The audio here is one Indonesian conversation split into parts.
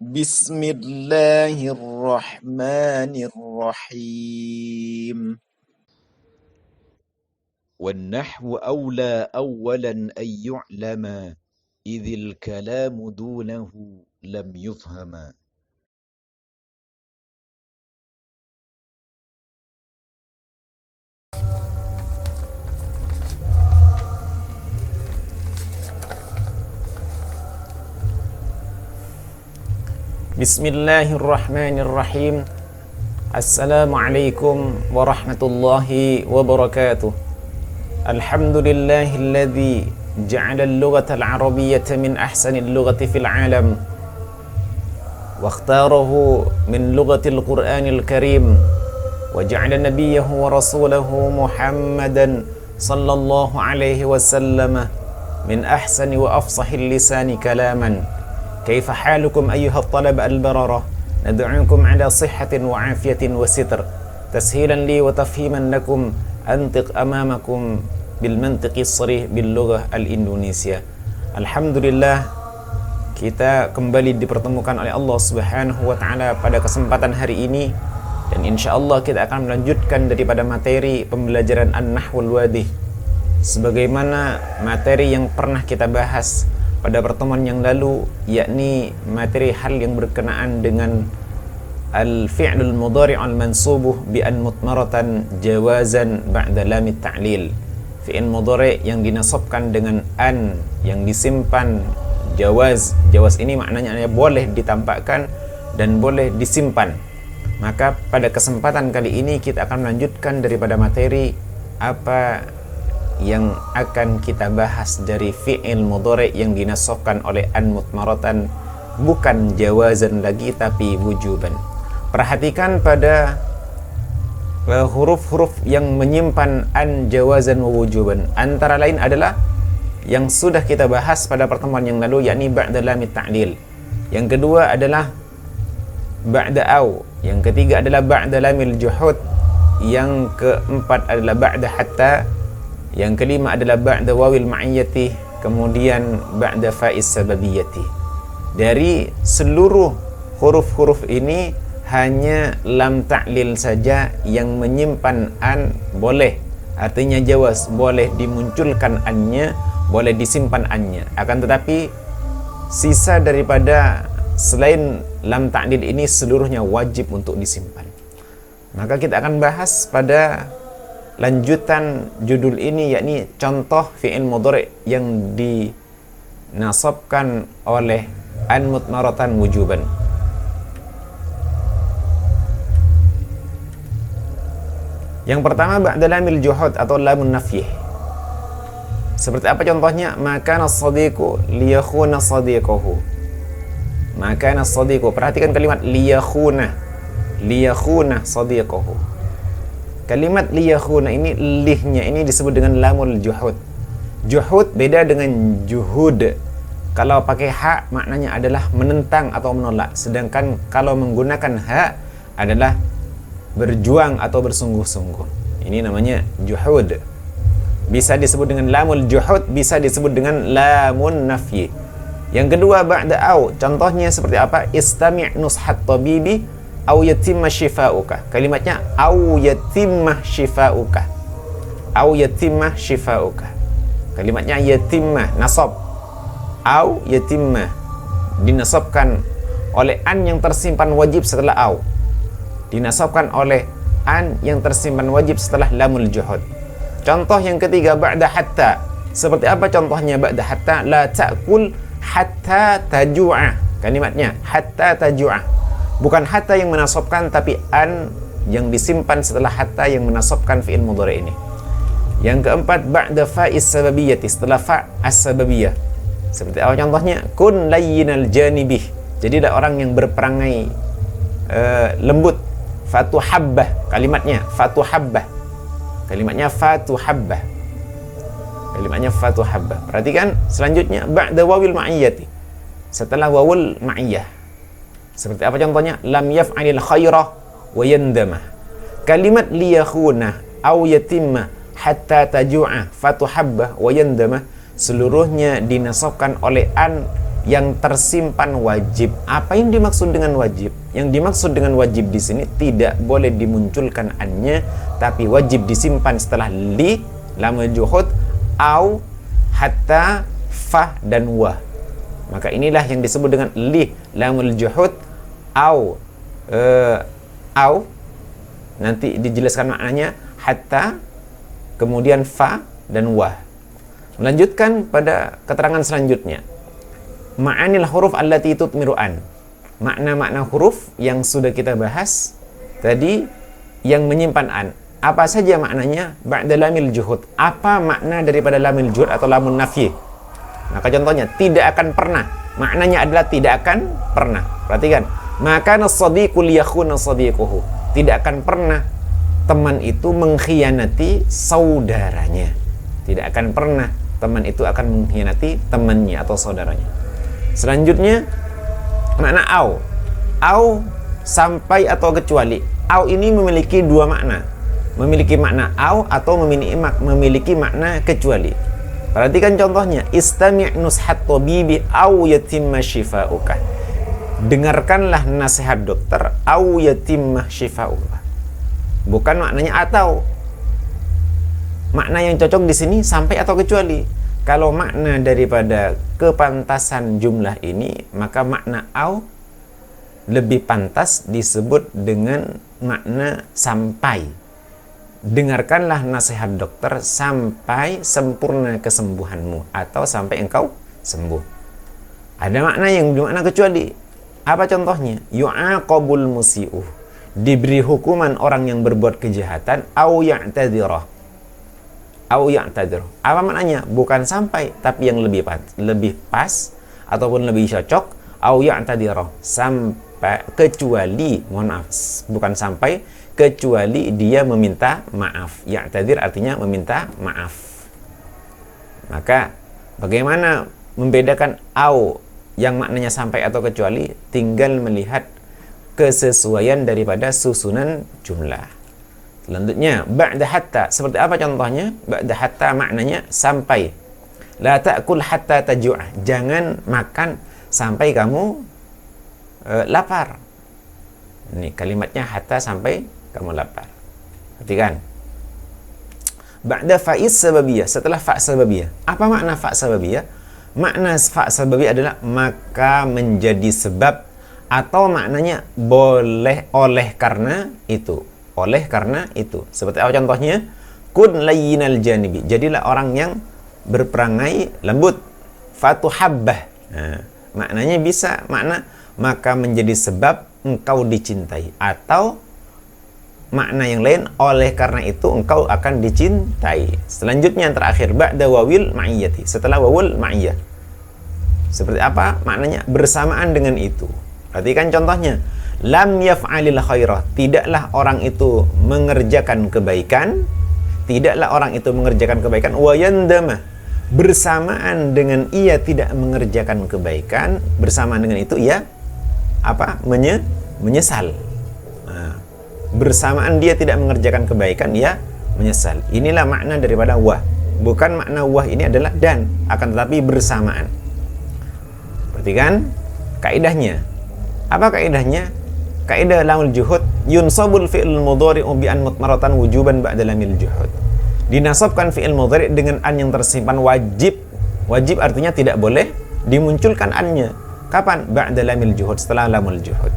Bismillahirrahmanirrahim. والنحو أولى أولا أن يعلم إذ الكلام دونه لم يفهم. Bismillahirrahmanirrahim. Assalamualaikum warahmatullahi wabarakatuh. Alhamdulillahilladzi ja'ala al-lughata al-arabiyyata min ahsani al-lughati fil 'alam wa ikhtarahu min lughati al-Qur'anil Karim wa ja'ala nabiyyahu wa rasulahu Muhammadan sallallahu alaihi wasallam min ahsani wa afsahil lisani kalaman. كيف حالكم أيها الطلبة البررة؟ ندعوكم على صحة وعافية وستر تسهيلا لي وتفهيما لكم أنطق أمامكم بالمنطق الصريح باللغة الإندونيسية. Alhamdulillah, kita kembali dipertemukan oleh Allah Subhanahu wa Ta'ala pada kesempatan hari ini, dan insya Allah kita akan melanjutkan daripada materi pembelajaran An-Nahwul Wadih sebagaimana materi yang pernah kita bahas pada pertemuan yang lalu, yakni materi hal yang berkenaan dengan al-fi'lul mudhari' al-mansubuh bi an mutmaratan jawazan ba'da lam at-ta'lil. Fi'il mudhari' yang dinasabkan dengan an yang disimpan jawaz. Jawaz ini maknanya boleh ditampakkan dan boleh disimpan. Maka pada kesempatan kali ini kita akan melanjutkan daripada materi apa yang akan kita bahas dari fi'il mudhari' yang dinasabkan oleh an mutmaratan, bukan jawazan lagi tapi wujuban. Perhatikan pada huruf-huruf yang menyimpan an jawazan wa wujuban. Antara lain adalah yang sudah kita bahas pada pertemuan yang lalu, yakni ba'da lamit ta'lil. Yang kedua adalah ba'da aw. Yang ketiga adalah ba'da lamil juhud. Yang keempat adalah ba'da hatta. Yang kelima adalah ba'da wawil ma'iyyati, kemudian ba'da faiz sababiyati. Dari seluruh huruf-huruf ini hanya lam ta'lil saja yang menyimpan an boleh, artinya jawaz, boleh dimunculkan annya, boleh disimpan annya. Akan tetapi sisa daripada selain lam ta'lil ini seluruhnya wajib untuk disimpan. Maka kita akan bahas pada lanjutan judul ini, yakni contoh fi'il mudhari' yang dinasabkan oleh an mutmaratan wujuban. Yang pertama ba'da lamil juhud atau lamun nafyih. Seperti apa contohnya? Makana as-sadiqu liyakhuna sadiqahu. Makana as-sadiqu, perhatikan kalimat liyakhuna sadiqahu. Kalimat liyakhuna ini, lihnya ini disebut dengan lamul juhud. Juhud beda dengan juhud. Kalau pakai ha maknanya adalah menentang atau menolak, sedangkan kalau menggunakan ha adalah berjuang atau bersungguh-sungguh. Ini namanya juhud. Bisa disebut dengan lamul juhud, bisa disebut dengan lamun nafyi. Yang kedua ba'da au, contohnya seperti apa? Istami' nushat tabibi au yatimma shifa'uka. Kalimatnya au yatimma shifa'uka. Au yatimma shifa'uka. Kalimatnya yatimma nasab. Au yatimma dinasabkan oleh an yang tersimpan wajib setelah au. Dinasabkan oleh an yang tersimpan wajib setelah lamul juhud. Contoh yang ketiga ba'da hatta. Seperti apa contohnya ba'da hatta? La ta'kul hatta taju'a. Kalimatnya hatta taju'a. Bukan hatta yang menasabkan, tapi an yang disimpan setelah hatta yang menasabkan fi'il mudhari' ini. Yang keempat ba'da faiz sababiyati, setelah fa as-sababiyah. Seperti apa contohnya? Kun layyinal janibih. Jadilah orang yang berperangai lembut. Fatuhabbah, kalimatnya fatuhabbah. Kalimatnya fatuhabbah. Kalimatnya fatuhabbah. Perhatikan selanjutnya ba'da wawil ma'iyyati. Setelah wawul ma'iyyah. Seperti apa contohnya? Lam yaf'alil khairah wa yandamah. Kalimat liyakhuna au yatimma hatta taju'a fatuhabbah wa yandamah seluruhnya dinasabkan oleh an yang tersimpan wajib. Apa yang dimaksud dengan wajib? Yang dimaksud dengan wajib di sini tidak boleh dimunculkan annya, tapi wajib disimpan setelah li, lamul juhud, au, hatta, fa dan wa. Maka inilah yang disebut dengan li, lamul juhud, au, nanti dijelaskan maknanya, hatta, kemudian fa dan wa. Melanjutkan pada keterangan selanjutnya. Ma'anil huruf allati tutmiru an. Makna-makna huruf yang sudah kita bahas tadi yang menyimpan an. Apa saja maknanya? Ba'da lamil juhud. Apa makna daripada lamil juhud atau lamun nafyi? Maka contohnya tidak akan pernah. Maknanya adalah tidak akan pernah. Perhatikan. Maka as-sadiqu liyakhuna sadiquhu. Tidak akan pernah teman itu mengkhianati saudaranya. Tidak akan pernah teman itu akan mengkhianati temannya atau saudaranya. Selanjutnya makna au. Au sampai atau kecuali. Au ini memiliki dua makna. Memiliki makna au atau memiliki makna kecuali. Perhatikan contohnya, istami' nushat tabibi au yatimma shifa'uka. Dengarkanlah nasihat dokter au yatimma shifa'uka. Bukan maknanya atau. Makna yang cocok di sini sampai atau kecuali. Kalau makna daripada kepantasan jumlah ini, maka makna au lebih pantas disebut dengan makna sampai. Dengarkanlah nasihat dokter sampai sempurna kesembuhanmu atau sampai engkau sembuh. Ada makna yang bermakna kecuali. Apa contohnya? Yu'aqabul musi'uh. Diberi hukuman orang yang berbuat kejahatan au ya'tadzirah. Au ya'tadzir. Apa maknanya? Bukan sampai, tapi yang lebih pas ataupun lebih cocok au ya'tadzir. Sampai kecuali, mohon maaf, bukan sampai, kecuali dia meminta maaf. Ya'tadzir artinya meminta maaf. Maka bagaimana membedakan au yang maknanya sampai atau kecuali? Tinggal melihat kesesuaian daripada susunan jumlah. Selanjutnya, ba'da hatta. Seperti apa contohnya? Ba'da hatta maknanya sampai. La ta'kul hatta tajua'. Jangan makan sampai kamu lapar. Ini kalimatnya hatta sampai kamu lapar. Perhatikan. Ba'da fa'iz sababiyah. Setelah fa' sababiyah. Apa makna fa' sababiyah? Makna fa' sababiyah adalah maka menjadi sebab, atau maknanya boleh oleh karena itu. Oleh karena itu. Seperti apa contohnya? Kun layyinal janibi. Jadilah orang yang berperangai lembut. Fatuhabbah. Nah, maknanya bisa makna maka menjadi sebab engkau dicintai. Atau makna yang lain, oleh karena itu engkau akan dicintai. Selanjutnya yang terakhir, ba'da wawil ma'iyyati. Setelah wawul ma'iyyah. Seperti apa maknanya? Bersamaan dengan itu. Perhatikan contohnya. Lam yaf'alil khairah. Tidaklah orang itu mengerjakan kebaikan. Tidaklah orang itu mengerjakan kebaikan. Wa yandama. Bersamaan dengan ia tidak mengerjakan kebaikan, bersamaan dengan itu ia apa? Menyesal. Nah, bersamaan dia tidak mengerjakan kebaikan, ia menyesal. Inilah makna daripada wah. Bukan makna wah ini adalah dan, akan tetapi bersamaan. Perhatikan kaidahnya. Apa kaidahnya? Kaidah lamul juhud, yunsabul fi'il mudhari'u bi an mutmaratan wujuban ba'da lamil juhud. Dinasabkan fi'il mudhari' dengan an yang tersimpan wajib. Wajib artinya tidak boleh dimunculkan annya. Kapan? Ba'da lamil juhud, setelah lamul juhud.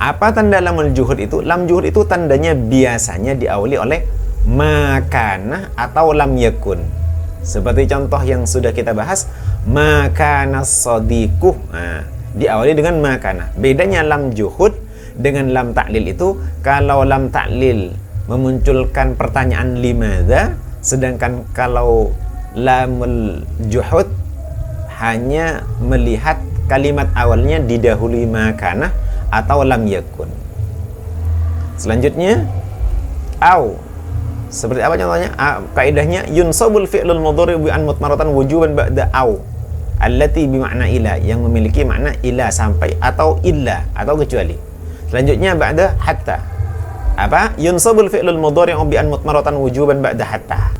Apa tanda lamul juhud itu? Lam juhud itu tandanya biasanya diawali oleh makanah atau lam yakun. Seperti contoh yang sudah kita bahas, makanas sadiquh. Nah, diawali dengan makanah. Bedanya lam juhud dengan lam ta'lil itu, kalau lam ta'lil memunculkan pertanyaan limadza, sedangkan kalau lamul juhud hanya melihat kalimat awalnya didahului makanah atau lam yakun. Selanjutnya au. Seperti apa contohnya? Kaidahnya yunsabul fi'lul mudhari' bi an mutmaratan wujuban ba'da au. Allati bimakna ila, yang memiliki makna ila sampai atau illa atau kecuali. Selanjutnya ba'da hatta. Apa? Yunsabul fi'lul mudhari'u bi an mutmaratan wujuban ba'da hatta.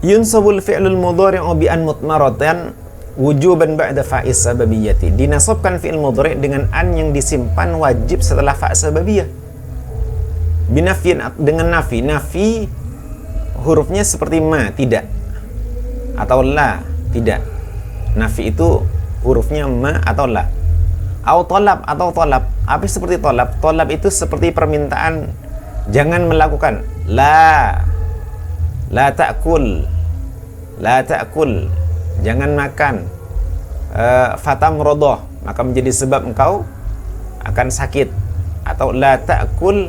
Yunsabul fi'lul mudhari'u bi an mutmaratan wujuban ba'da fa'iz sababiyati. Dinasabkan fi'il mudhari' dengan an yang disimpan wajib setelah fa' sababiyah. Binafyin, dengan nafi. Nafi hurufnya seperti ma, tidak. Atau la, tidak. Nafi itu hurufnya ma atau la. Au tolab, atau tolab. Apa seperti tolab? Tolab itu seperti permintaan jangan melakukan. La ta'kul. La ta'kul. Jangan makan. Fatam rodoh, maka menjadi sebab engkau akan sakit. Atau la ta'kul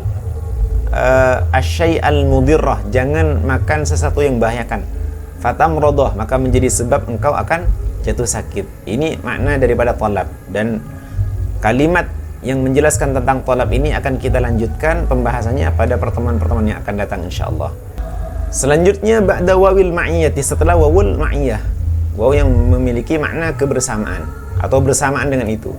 asyai'al mudirrah, jangan makan sesuatu yang membahayakan. Fatam rodoh, maka menjadi sebab engkau akan jatuh sakit. Ini makna daripada tolab. Dan kalimat yang menjelaskan tentang tolab ini akan kita lanjutkan pembahasannya pada pertemuan-pertemuan yang akan datang insyaallah. Selanjutnya ba'da wawil ma'iyati, setelah wawul ma'iyah, waw yang memiliki makna kebersamaan atau bersamaan dengan itu.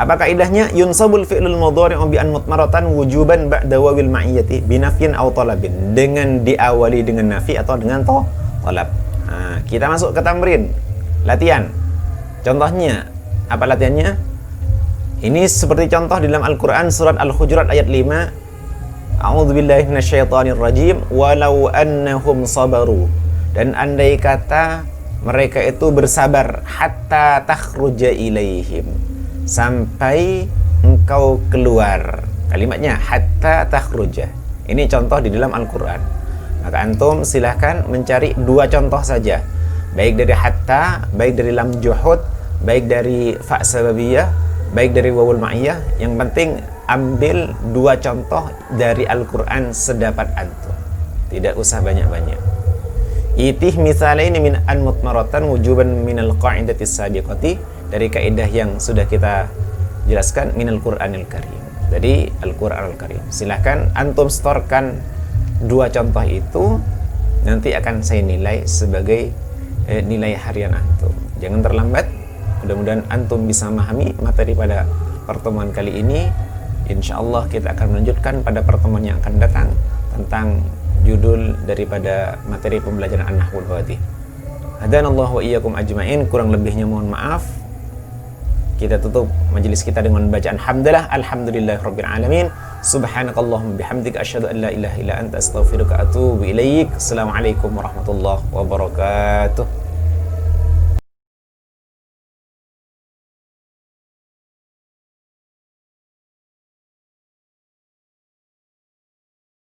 Apa kaidahnya? Yunsabul fi'lul mudhari'u bi an mutmaratan wujuban ba'da wawil ma'iyati binafyin aw talabin, dengan diawali dengan nafi atau dengan talab. Nah, kita masuk ke tamrin, latihan. Contohnya, apa latihannya? Ini seperti contoh di dalam Al-Qur'an surat Al-Hujurat ayat 5. A'udzubillahi minasyaitonir rajim. Walau annahum sabaru. Dan andai kata mereka itu bersabar hatta takhruja ilaihim, sampai engkau keluar. Kalimatnya hatta takhruja. Ini contoh di dalam Al-Qur'an. Maka antum silahkan mencari dua contoh saja. Baik dari hatta, baik dari lam juhud, baik dari fa' sababiyah, baik dari wawul ma'iyah. Yang penting ambil dua contoh dari Al-Quran sedapat antum, tidak usah banyak-banyak. Itih misalaini min an mutmaratan wujuban minal qa'idati sabiqati, dari kaidah yang sudah kita jelaskan, minal Qur'anil Karim, dari Al-Qur'anul Karim. Silahkan antum setorkan dua contoh itu, nanti akan saya nilai sebagai nilai harian antum. Jangan terlambat. Mudah-mudahan antum bisa memahami materi pada pertemuan kali ini. InsyaAllah kita akan melanjutkan pada pertemuan yang akan datang tentang judul daripada materi pembelajaran An-Nahwul Wadih. Hadanallahu wa iyyakum ajma'in. Kurang lebihnya mohon maaf. Kita tutup majelis kita dengan bacaan hamdalah, alhamdulillahirabbil alamin. Subhanakallahumma bihamdika asyhadu an la ilaha illa anta astaghfiruka wa atubu ilaik. Assalamualaikum warahmatullahi wabarakatuh.